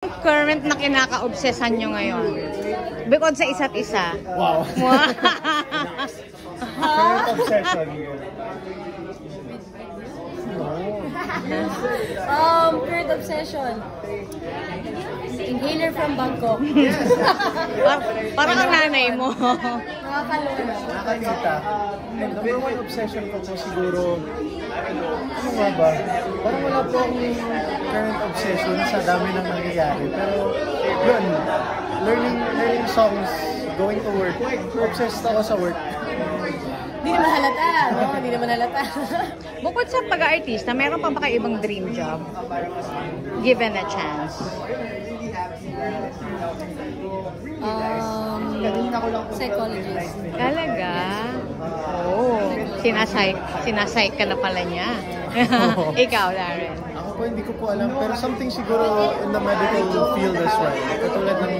Current na kinaka-obsesan nyo ngayon? Bukod sa isa't isa. Wow. Current obsession. Current obsession. Inhaler from Bangkok. Parang ang nanay mo. Nakakalula. Nakakita. Number one obsession ko po siguro, ano nga ba? Parang wala po akong current obsession sa dami ng nangyayari. Pero yun, learning songs, going to work. Obsessed ako sa work. Hindi naman halata, no? Hindi naman halata. Bukod sa pag-aartista, meron pa ba kayo ibang dream job? Given a chance. Psychologist. Talaga? Oh, sinasay ka na pala niya. Ikaw, Darren. Ako po, hindi ko po alam. Pero something siguro in the medical field as well. Katulad ng